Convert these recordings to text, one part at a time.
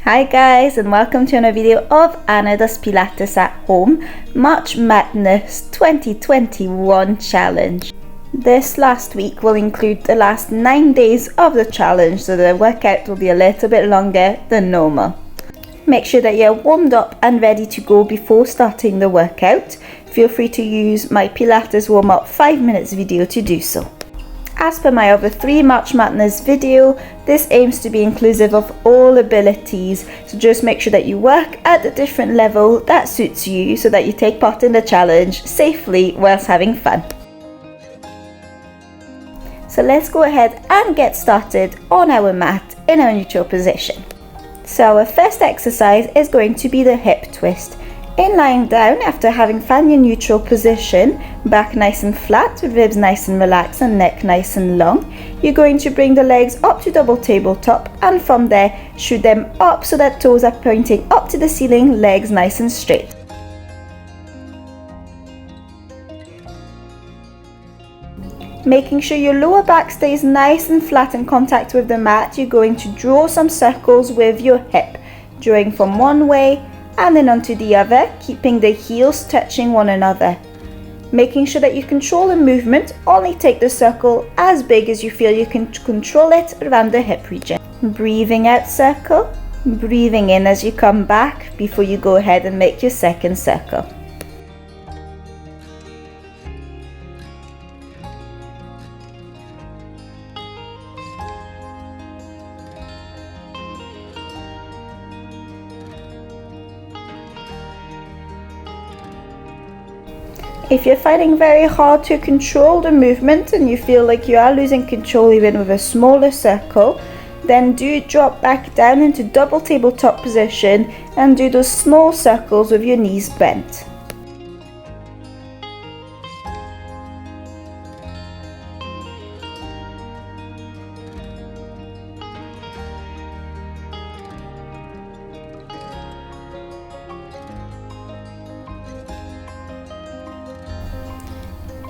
Hi guys, and welcome to another video of Anna does Pilates at home March Madness 2021 challenge. This last week will include the last 9 days of the challenge, so the workout will be a little bit longer than normal. Make sure that you're warmed up and ready to go before starting the workout. Feel free to use my Pilates warm-up 5 minutes video to do so. As per my other 3 March Madness video, this aims to be inclusive of all abilities, so just make sure that you work at the different level that suits you so that you take part in the challenge safely whilst having fun. So let's go ahead and get started on our mat in our neutral position. So our first exercise is going to be the hip twist. In lying down, after having found your neutral position, back nice and flat, ribs nice and relaxed and neck nice and long, you're going to bring the legs up to double tabletop, and from there shoot them up so that toes are pointing up to the ceiling, legs nice and straight. Making sure your lower back stays nice and flat in contact with the mat, you're going to draw some circles with your hip, drawing from one way and then onto the other, keeping the heels touching one another. Making sure that you control the movement, only take the circle as big as you feel you can control it around the hip region. Breathing out circle, breathing in as you come back before you go ahead and make your second circle. If you're finding very hard to control the movement and you feel like you are losing control even with a smaller circle, then do drop back down into double tabletop position and do those small circles with your knees bent.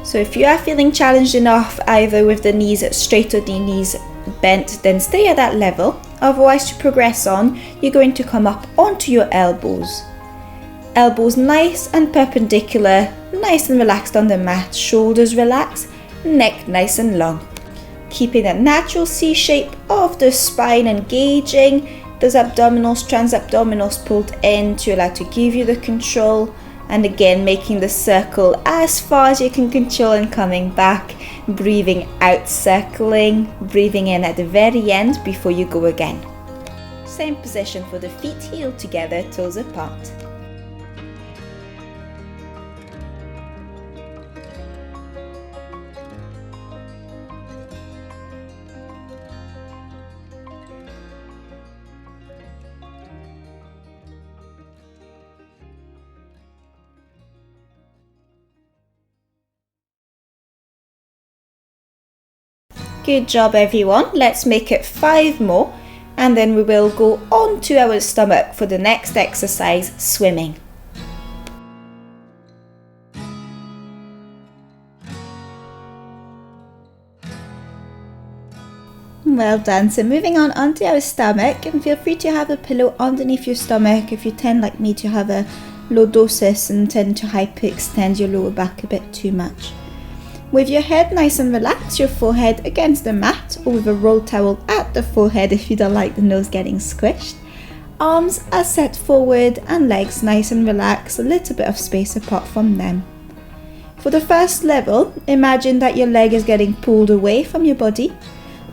So if you are feeling challenged enough either with the knees straight or the knees bent, then stay at that level. Otherwise, to progress on, you're going to come up onto your elbows. Elbows nice and perpendicular, nice and relaxed on the mat, shoulders relaxed, neck nice and long. Keeping that natural C shape of the spine, engaging those abdominals, transabdominals pulled in to allow to give you the control. And again, making the circle as far as you can control and coming back, breathing out, circling, breathing in at the very end before you go again. Same position for the feet, heel together, toes apart. Good job everyone, let's make it 5 more and then we will go on to our stomach for the next exercise, swimming. Well done, so moving on onto our stomach, and feel free to have a pillow underneath your stomach if you tend like me to have a lordosis and tend to hyperextend your lower back a bit too much. With your head nice and relaxed, your forehead against the mat, or with a roll towel at the forehead if you don't like the nose getting squished. Arms are set forward and legs nice and relaxed, a little bit of space apart from them. For the first level, imagine that your leg is getting pulled away from your body,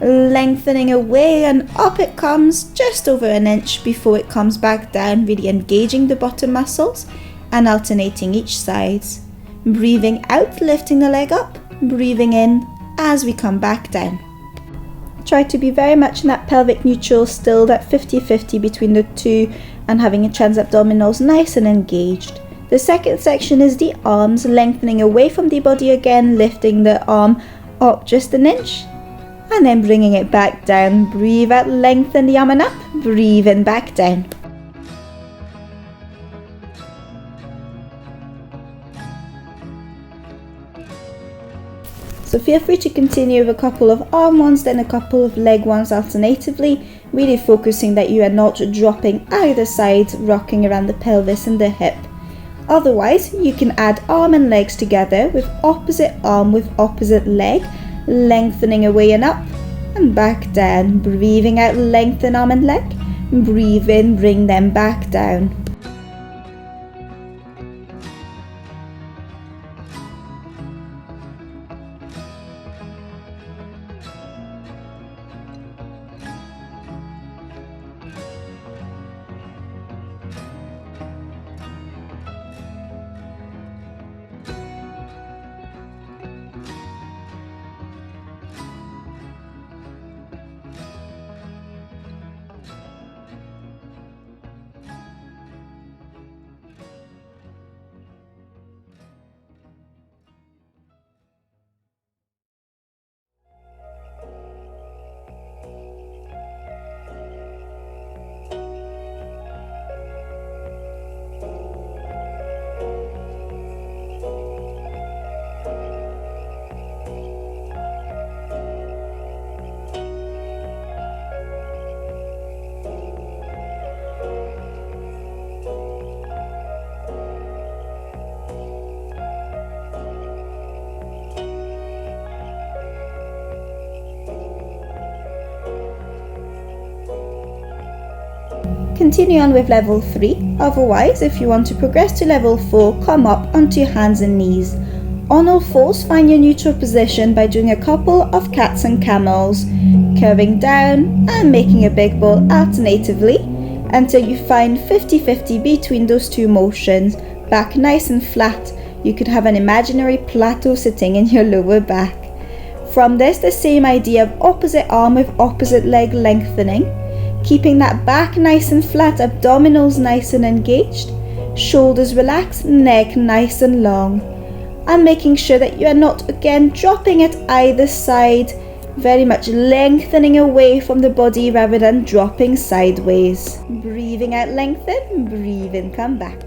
lengthening away and up it comes just over an inch before it comes back down, really engaging the bottom muscles and alternating each side. Breathing out, lifting the leg up, breathing in as we come back down. Try to be very much in that pelvic neutral, still that 50-50 between the two, and having your transabdominals nice and engaged. The second section is the arms, lengthening away from the body again, lifting the arm up just an inch and then bringing it back down. Breathe out, lengthen the arm and up, breathe in, back down. So feel free to continue with a couple of arm ones, then a couple of leg ones alternatively. really focusing that you are not dropping either side, rocking around the pelvis and the hip. Otherwise, you can add arm and legs together with opposite arm with opposite leg, lengthening away and up and back down. Breathing out, lengthen arm and leg. Breathe in, bring them back down. Continue on with level 3. Otherwise, if you want to progress to level 4, come up onto your hands and knees. On all fours, find your neutral position by doing a couple of cats and camels, curving down and making a big ball alternatively until you find 50-50 between those two motions. Back nice and flat. You could have an imaginary plateau sitting in your lower back. From this, the same idea of opposite arm with opposite leg lengthening. Keeping that back nice and flat, abdominals nice and engaged, shoulders relaxed, neck nice and long. And making sure that you are not again dropping at either side, very much lengthening away from the body rather than dropping sideways. Breathing out, lengthen, breathe in, come back.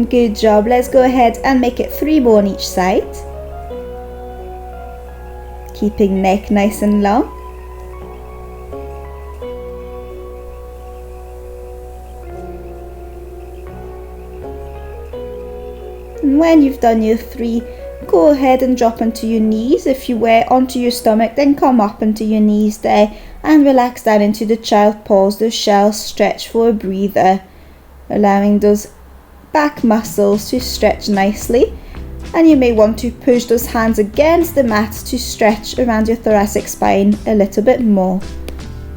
Good job. Let's go ahead and make it 3 more on each side. Keeping neck nice and long. And when you've done your 3, go ahead and drop onto your knees. If you were onto your stomach, then come up onto your knees there and relax down into the child pose, the shell stretch for a breather, allowing those back muscles to stretch nicely. And you may want to push those hands against the mat to stretch around your thoracic spine a little bit more.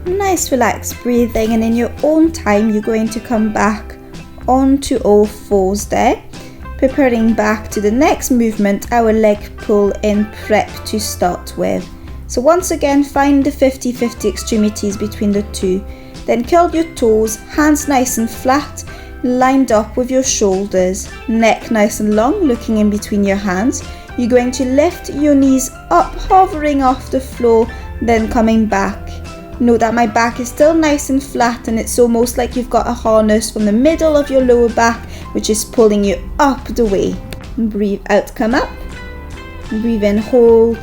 Nice relaxed breathing, and in your own time you're going to come back onto all fours there, preparing back to the next movement, our leg pull in prep to start with. So once again, find the 50-50 extremities between the two. Then curl your toes, hands nice and flat, lined up with your shoulders, neck nice and long, looking in between your hands. You're going to lift your knees up, hovering off the floor, then coming back. Note that my back is still nice and flat, and it's almost like you've got a harness from the middle of your lower back, which is pulling you up the way. Breathe out, come up. Breathe in, hold.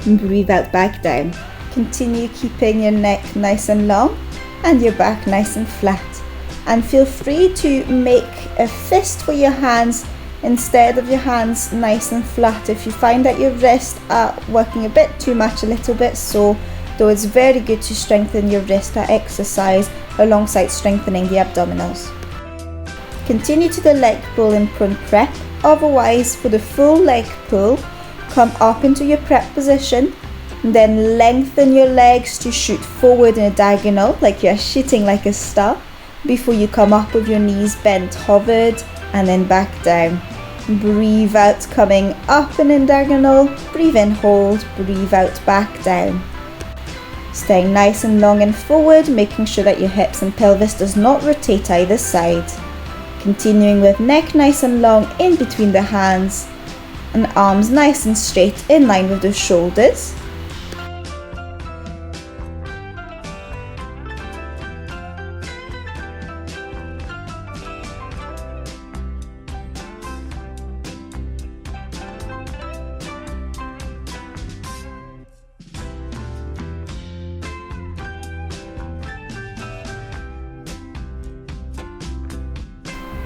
Breathe out, back down. Continue keeping your neck nice and long and your back nice and flat. And feel free to make a fist for your hands instead of your hands nice and flat. If you find that your wrists are working a bit too much, a little bit sore, though it's very good to strengthen your wrist exercise alongside strengthening the abdominals. Continue to the leg pull in front prep. Otherwise, for the full leg pull, come up into your prep position, and then lengthen your legs to shoot forward in a diagonal like you're shooting like a star before you come up with your knees bent, hovered, and then back down. Breathe out, coming up and in diagonal. Breathe in, hold, breathe out, back down. Staying nice and long and forward, making sure that your hips and pelvis does not rotate either side. Continuing with neck nice and long in between the hands and arms nice and straight in line with the shoulders.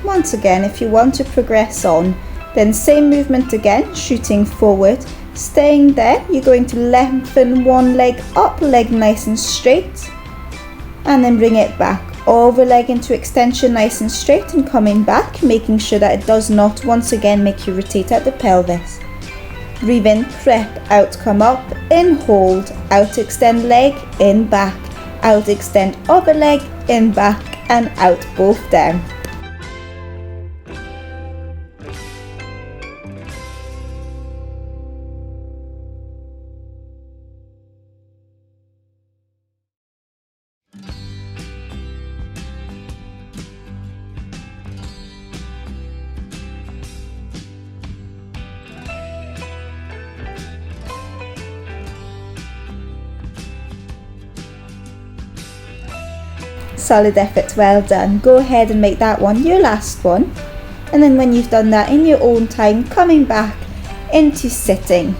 Once again, if you want to progress on, then same movement again, shooting forward. Staying there, you're going to lengthen one leg up, leg nice and straight, and then bring it back. Over leg into extension nice and straight, and coming back, making sure that it does not once again make you rotate out the pelvis. Breathe in, prep, out, come up, in, hold, out, extend leg, in, back, out, extend other leg, in, back, and out, both down. Solid effort, well done. Go ahead and make that one your last one, and then when you've done that in your own time, coming back into sitting.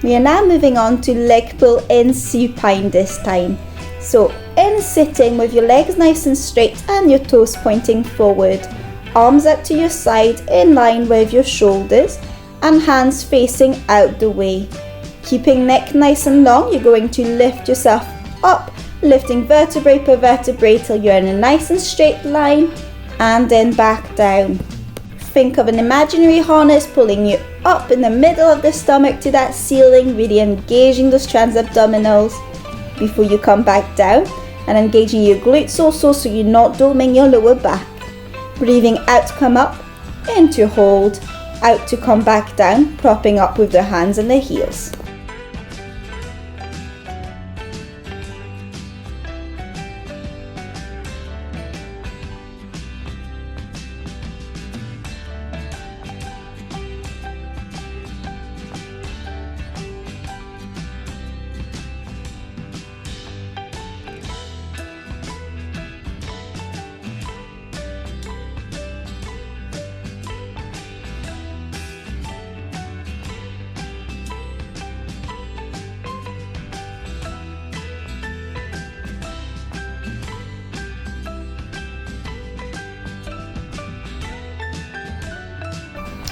We are now moving on to leg pull in supine this time. So in sitting with your legs nice and straight and your toes pointing forward, arms out to your side in line with your shoulders and hands facing out the way. Keeping neck nice and long, you're going to lift yourself up, lifting vertebrae per vertebrae till you're in a nice and straight line, and then back down. Think of an imaginary harness pulling you up in the middle of the stomach to that ceiling, really engaging those transabdominals before you come back down, and engaging your glutes also so you're not doming your lower back. Breathing out, come up, into hold, out to come back down, propping up with the hands and the heels.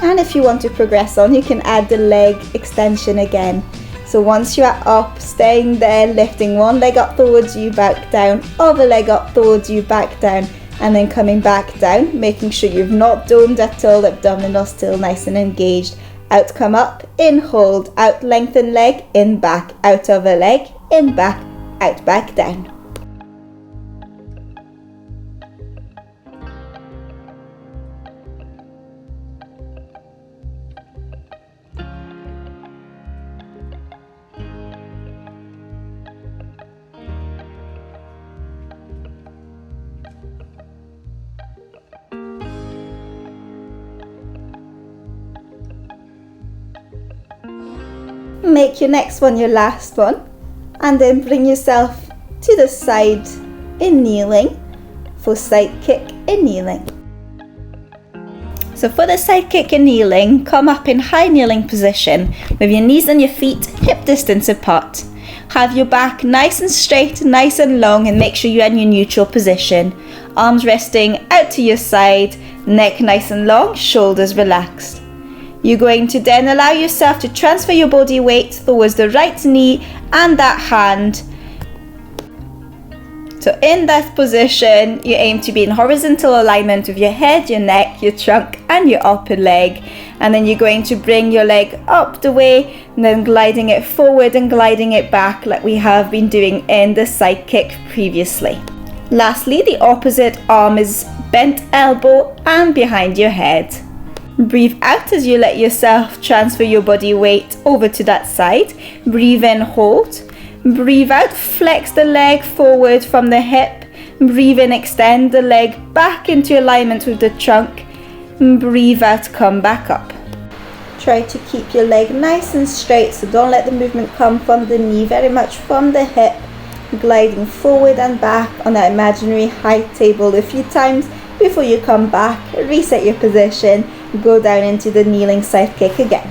And if you want to progress on, you can add the leg extension again. So once you are up, staying there, lifting one leg up towards you, back down, other leg up towards you, back down, and then coming back down, making sure you've not domed at all, abdominals still nice and engaged. Out, come up, in, hold, out, lengthen leg, in, back, out, other leg, in, back, out, back, down. Make your next one your last one, and then bring yourself to the side in kneeling for side kick in kneeling. So for the side kick in kneeling, come up in high kneeling position with your knees and your feet hip distance apart. Have your back nice and straight, nice and long, and make sure you're in your neutral position. arms resting out to your side, neck nice and long, shoulders relaxed. You're going to then allow yourself to transfer your body weight towards the right knee and that hand. So in that position, you aim to be in horizontal alignment with your head, your neck, your trunk and your upper leg. And then you're going to bring your leg up the way and then gliding it forward and gliding it back like we have been doing in the side kick previously. Lastly, the opposite arm is bent elbow and behind your head. Breathe out as you let yourself transfer your body weight over to that side. Breathe in, hold. Breathe out, flex the leg forward from the hip. Breathe in, extend the leg back into alignment with the trunk. Breathe out, come back up. Try to keep your leg nice and straight, so don't let the movement come from the knee, very much from the hip. Gliding forward and back on that imaginary high table a few times before you come back, reset your position, go down into the kneeling side kick again.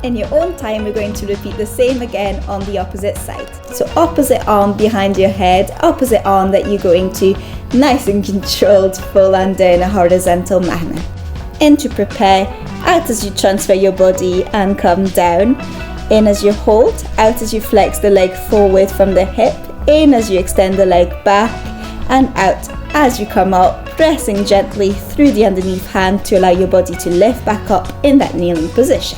In your own time, we're going to repeat the same again on the opposite side. So opposite arm behind your head, opposite arm that you're going to nice and controlled full and down a horizontal manner. In to prepare, out as you transfer your body and come down. In as you hold, out as you flex the leg forward from the hip, in as you extend the leg back, and out as you come up, pressing gently through the underneath hand to allow your body to lift back up in that kneeling position.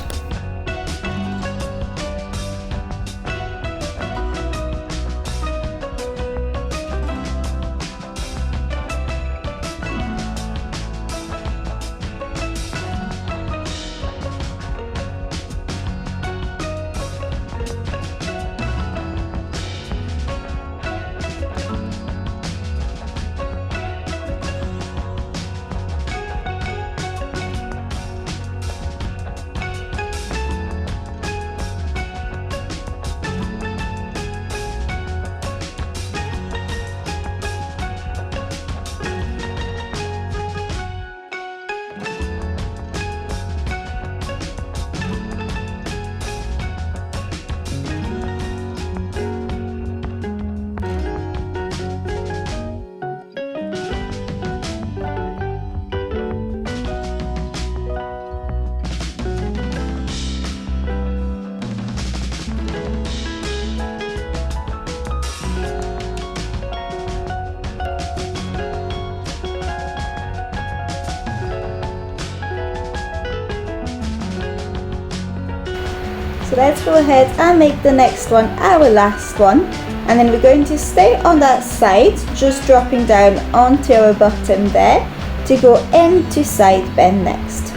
So let's go ahead and make the next one our last one, and then we're going to stay on that side, just dropping down onto our bottom there to go into side bend next.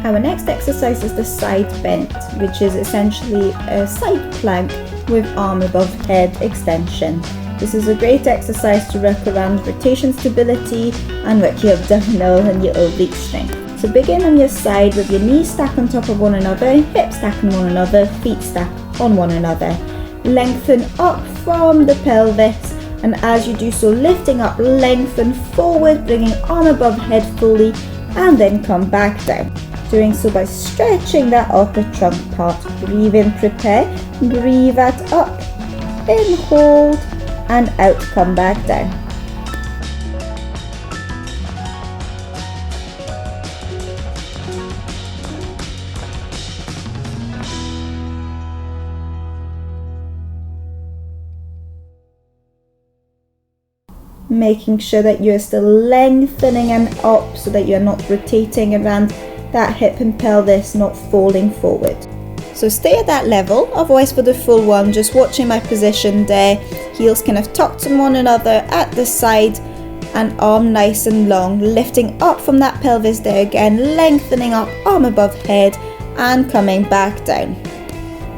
Our next exercise is the side bend, which is essentially a side plank with arm above head extension. This is a great exercise to work around rotation stability and work your abdominal and your oblique strength. So begin on your side with your knees stacked on top of one another, hips stacked on one another, feet stacked on one another. Lengthen up from the pelvis, and as you do so, lifting up, lengthen forward, bringing arm above head fully, and then come back down. Doing so by stretching that upper trunk part. Breathe in, prepare, breathe out, up, in, hold, and out, come back down. Making sure that you're still lengthening and up so that you're not rotating around that hip and pelvis, not falling forward. So stay at that level, otherwise for the full one, just watching my position there, heels kind of tucked on one another at the side and arm nice and long, lifting up from that pelvis there again, lengthening up, arm above head and coming back down.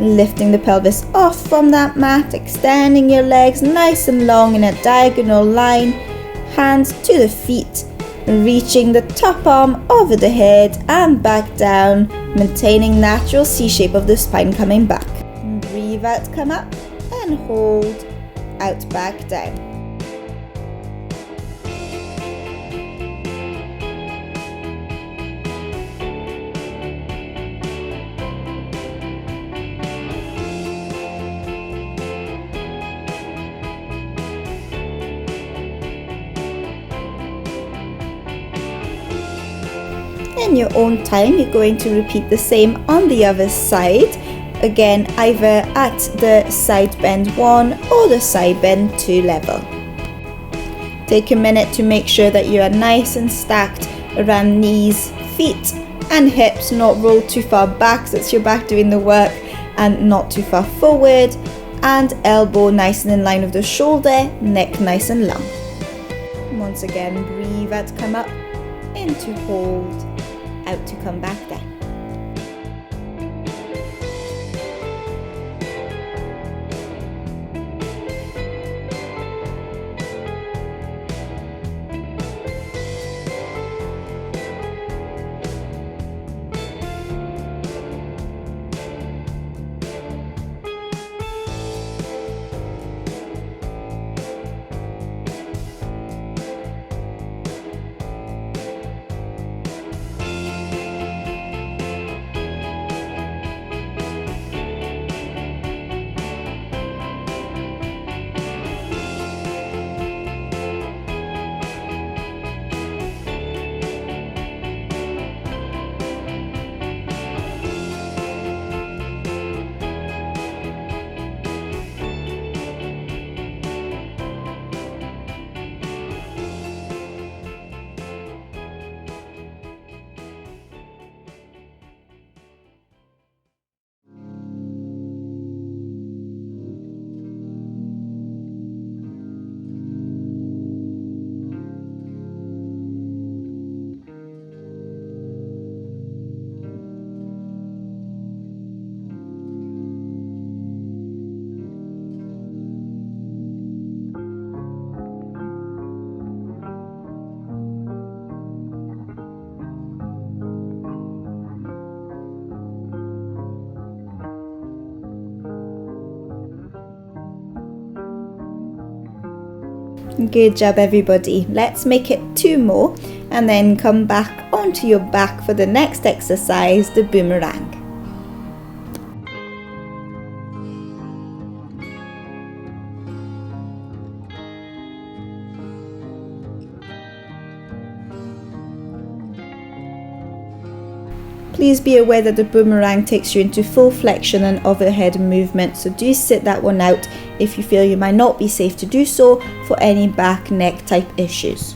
Lifting the pelvis off from that mat, extending your legs nice and long in a diagonal line, hands to the feet, reaching the top arm over the head and back down, maintaining natural C shape of the spine coming back. Breathe out, come up and hold, out, back down. In your own time, you're going to repeat the same on the other side. Again, either at the side bend 1 or the side bend 2 level. Take a minute to make sure that you are nice and stacked around knees, feet and hips, not rolled too far back so it's your back doing the work, and not too far forward, and elbow nice and in line with the shoulder, neck nice and long. Once again, breathe out, come up, into hold, out to come back down. Good job everybody. Let's make it 2 more and then come back onto your back for the next exercise, the boomerang. Please be aware that the boomerang takes you into full flexion and overhead movement, so do sit that one out if you feel you might not be safe to do so for any back, neck type issues.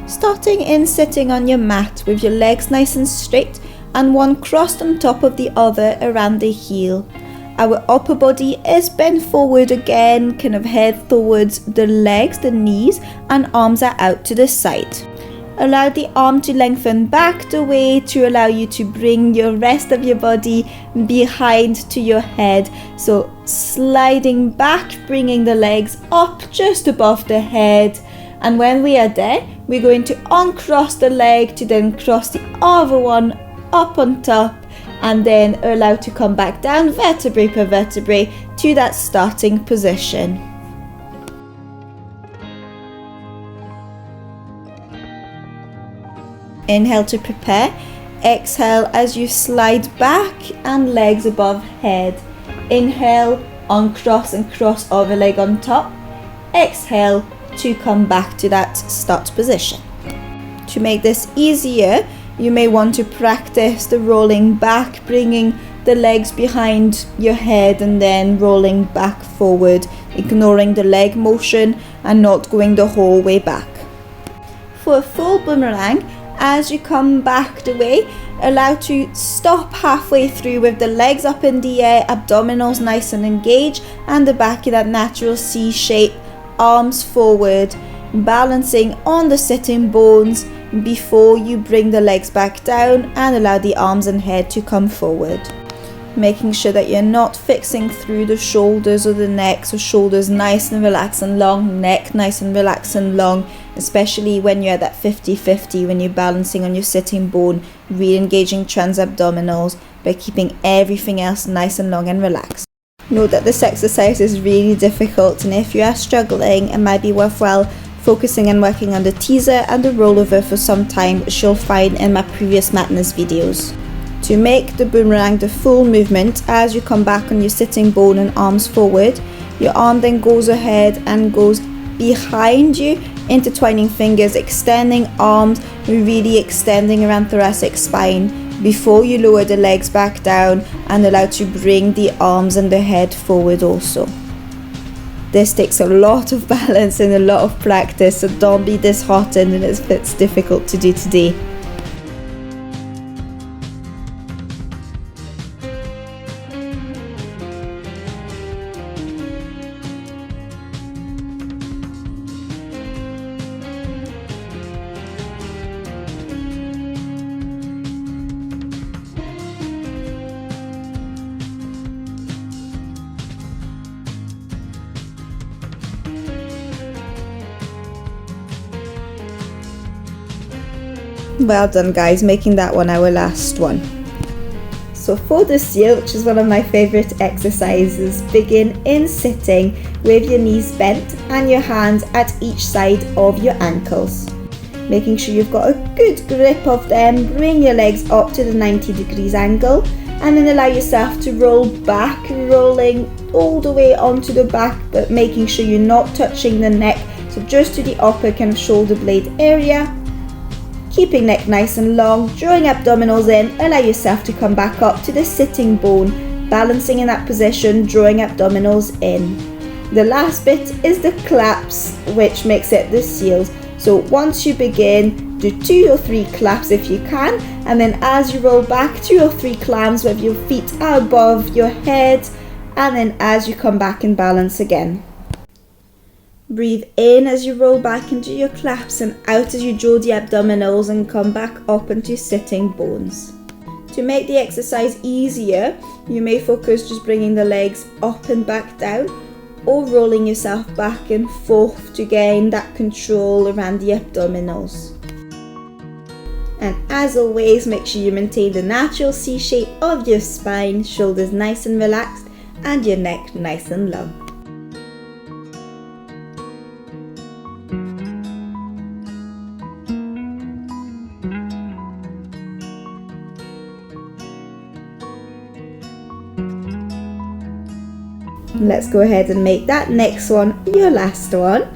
Starting in sitting on your mat with your legs nice and straight and one crossed on top of the other around the heel. Our upper body is bent forward again, kind of head towards the legs, the knees, and arms are out to the side. Allow the arm to lengthen back the way to allow you to bring your rest of your body behind to your head. So sliding back, bringing the legs up just above the head. And when we are there, we're going to uncross the leg to then cross the other one up on top, and then allow to come back down vertebrae per vertebrae to that starting position. Inhale to prepare. Exhale as you slide back and legs above head. Inhale, uncross and cross over leg on top. Exhale to come back to that start position. To make this easier, you may want to practice the rolling back, bringing the legs behind your head and then rolling back forward, ignoring the leg motion and not going the whole way back. For a full boomerang, as you come back the way, allow to stop halfway through with the legs up in the air, abdominals nice and engaged, and the back in that natural C shape, arms forward, balancing on the sitting bones before you bring the legs back down and allow the arms and head to come forward. making sure that you're not fixing through the shoulders or the neck. So shoulders nice and relaxed and long, neck nice and relaxed and long, especially when you're at that 50-50, when you're balancing on your sitting bone, re-engaging trans-abdominals by keeping everything else nice and long and relaxed. Note that this exercise is really difficult, and if you are struggling, it might be worthwhile focusing on working on the teaser and the rollover for some time, which you'll find in my previous MATness videos. To make the boomerang the full movement, as you come back on your sitting bone and arms forward, your arm then goes ahead and goes behind you, intertwining fingers, extending arms, really extending around thoracic spine before you lower the legs back down and allow to bring the arms and the head forward also. This takes a lot of balance and a lot of practice, so don't be disheartened if it's difficult to do today. Well done guys, making that one our last one. So for the seal, which is one of my favourite exercises, begin in sitting with your knees bent and your hands at each side of your ankles. Making sure you've got a good grip of them, bring your legs up to the 90 degrees angle and then allow yourself to roll back, rolling all the way onto the back, but making sure you're not touching the neck, so just to the upper kind of shoulder blade area. Keeping neck nice and long, drawing abdominals in, allow yourself to come back up to the sitting bone, balancing in that position, drawing abdominals in. The last bit is the claps, which makes it the seals. So once you begin, do 2 or 3 claps if you can, and then as you roll back, 2 or 3 clams with your feet above your head, and then as you come back in balance again. Breathe in as you roll back into your claps and out as you draw the abdominals and come back up into sitting bones. To make the exercise easier, you may focus just bringing the legs up and back down or rolling yourself back and forth to gain that control around the abdominals. And as always, make sure you maintain the natural C shape of your spine, shoulders nice and relaxed and your neck nice and long. Let's go ahead and make that next one your last one.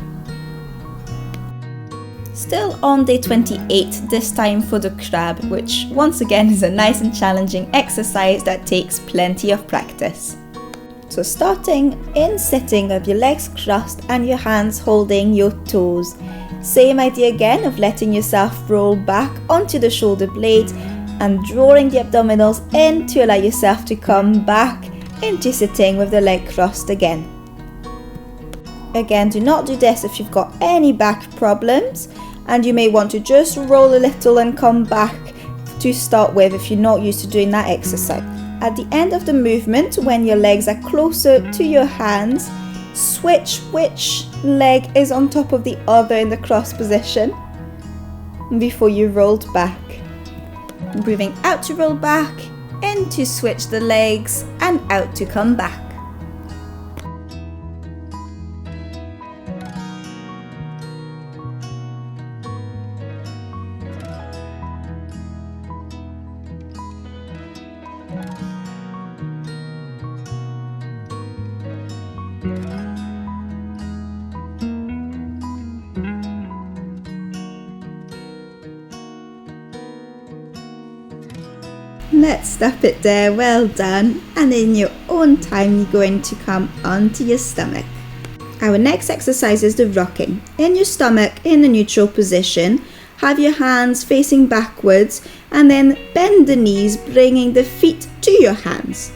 Still on day 28, this time for the crab, which once again is a nice and challenging exercise that takes plenty of practice. So starting in sitting with your legs crossed and your hands holding your toes. Same idea again of letting yourself roll back onto the shoulder blades and drawing the abdominals in to allow yourself to come back into sitting with the leg crossed again. Again, do not do this if you've got any back problems, and you may want to just roll a little and come back to start with if you're not used to doing that exercise. At the end of the movement, when your legs are closer to your hands, switch which leg is on top of the other in the cross position before you rolled back. Breathing out to roll back, in to switch the legs, and out to come back. Let's stop it there, well done, and in your own time you're going to come onto your stomach. Our next exercise is the rocking. In your stomach, in the neutral position, have your hands facing backwards and then bend the knees, bringing the feet to your hands.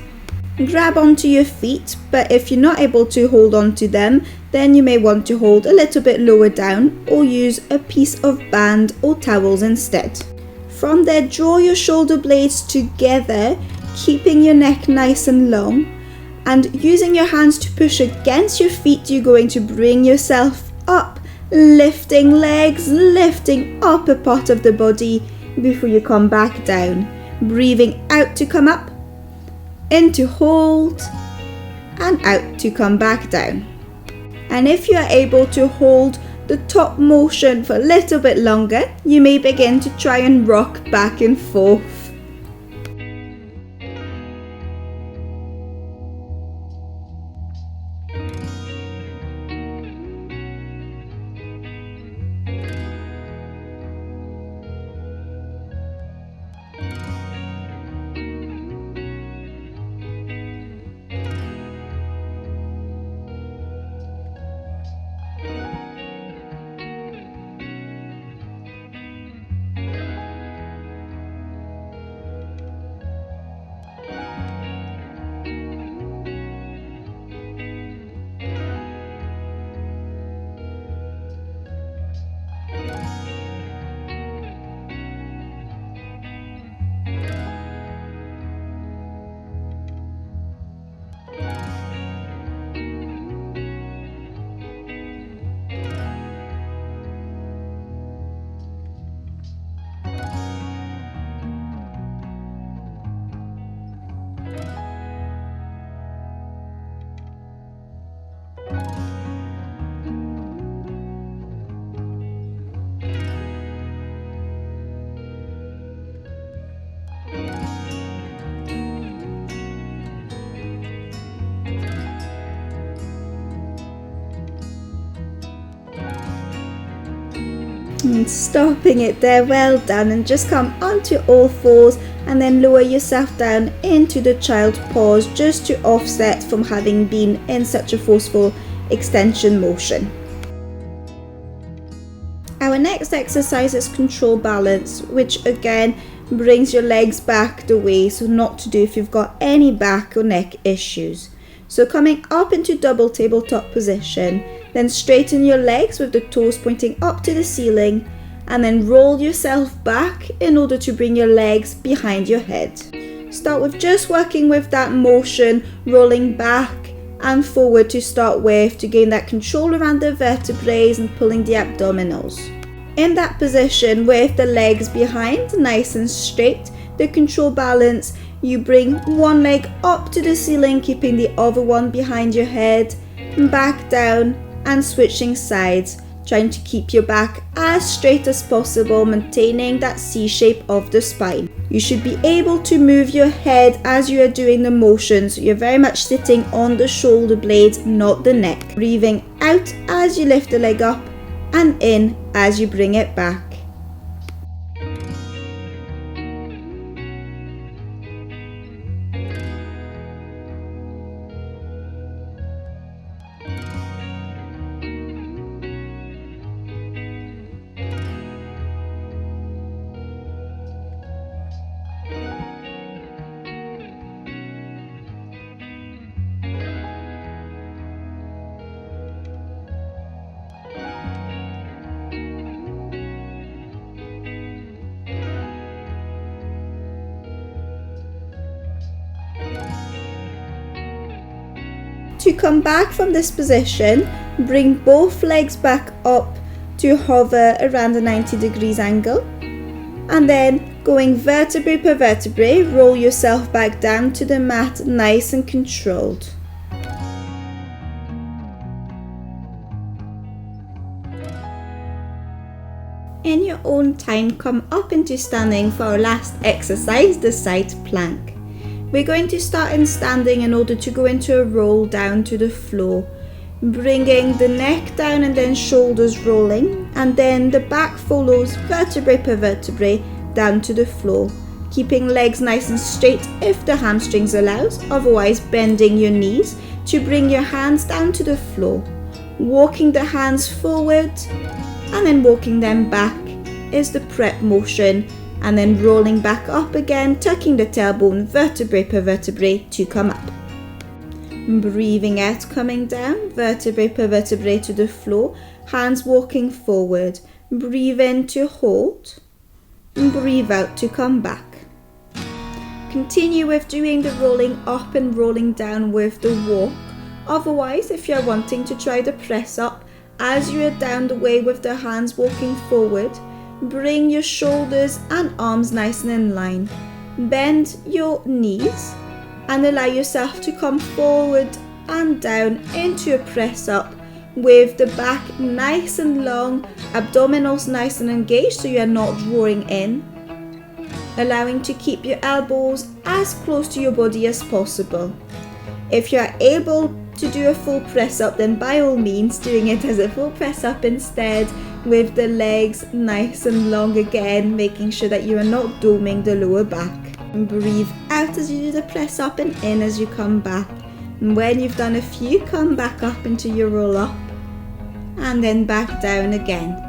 Grab onto your feet, but if you're not able to hold onto them, then you may want to hold a little bit lower down or use a piece of band or towels instead. From there, draw your shoulder blades together, keeping your neck nice and long, and using your hands to push against your feet, you're going to bring yourself up, lifting legs, lifting upper part of the body before you come back down. Breathing out to come up, in to hold, and out to come back down. And if you are able to hold the top motion for a little bit longer, you may begin to try and rock back and forth. And stopping it there, well done, and just come onto all fours and then lower yourself down into the child pose, just to offset from having been in such a forceful extension motion. Our next exercise is control balance, which again brings your legs back the way, so not to do if you've got any back or neck issues. So coming up into double tabletop position, then straighten your legs with the toes pointing up to the ceiling, and then roll yourself back in order to bring your legs behind your head. Start with just working with that motion, rolling back and forward to start with, to gain that control around the vertebrae and pulling the abdominals. In that position with the legs behind, nice and straight, the control balance, you bring one leg up to the ceiling, keeping the other one behind your head, back down and switching sides, trying to keep your back as straight as possible, maintaining that C shape of the spine. You should be able to move your head as you are doing the motions. You're very much sitting on the shoulder blades, not the neck. Breathing out as you lift the leg up and in as you bring it back. To come back from this position, bring both legs back up to hover around a 90 degrees angle, and then going vertebrae per vertebrae, roll yourself back down to the mat nice and controlled. In your own time, come up into standing for our last exercise, the side plank. We're going to start in standing in order to go into a roll down to the floor, bringing the neck down and then shoulders rolling, and then the back follows vertebrae per vertebrae down to the floor, keeping legs nice and straight if the hamstrings allows, otherwise bending your knees to bring your hands down to the floor, walking the hands forward and then walking them back is the prep motion, and then rolling back up again, tucking the tailbone vertebrae per vertebrae to come up. Breathing out, coming down, vertebrae per vertebrae to the floor, hands walking forward. Breathe in to hold, and breathe out to come back. Continue with doing the rolling up and rolling down with the walk. Otherwise, if you're wanting to try the press up, as you are down the way with the hands walking forward, bring your shoulders and arms nice and in line. Bend your knees and allow yourself to come forward and down into a press up with the back nice and long, abdominals nice and engaged so you are not drawing in, allowing to keep your elbows as close to your body as possible. If you are able to do a full press up, then by all means doing it as a full press up instead, with the legs nice and long again, making sure that you are not doming the lower back. And breathe out as you do the press up and in as you come back. And when you've done a few, come back up into your roll up and then back down again.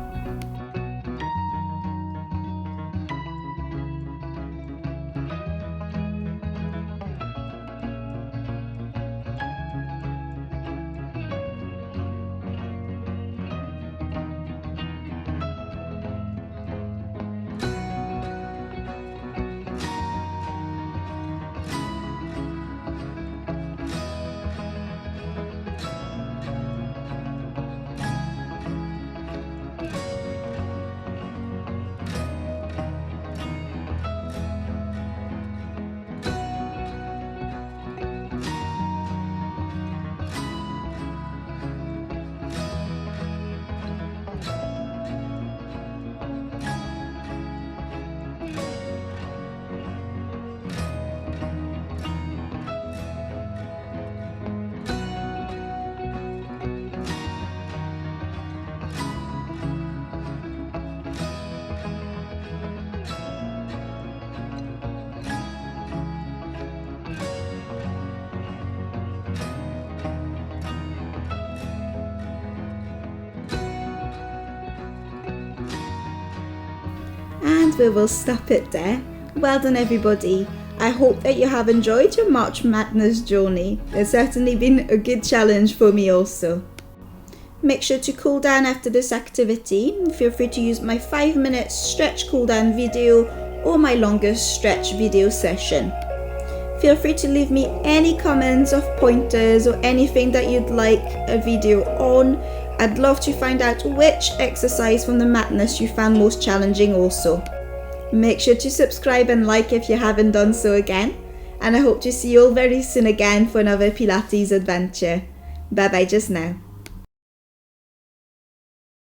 And we will stop it there. Well done everybody. I hope that you have enjoyed your March Madness journey. It's certainly been a good challenge for me also. Make sure to cool down after this activity. Feel free to use my 5-minute stretch cool down video or my longest stretch video session. Feel free to leave me any comments of pointers or anything that you'd like a video on. I'd love to find out which exercise from the MATness you found most challenging also. Make sure to subscribe and like if you haven't done so again. And I hope to see you all very soon again for another Pilates adventure. Bye bye just now.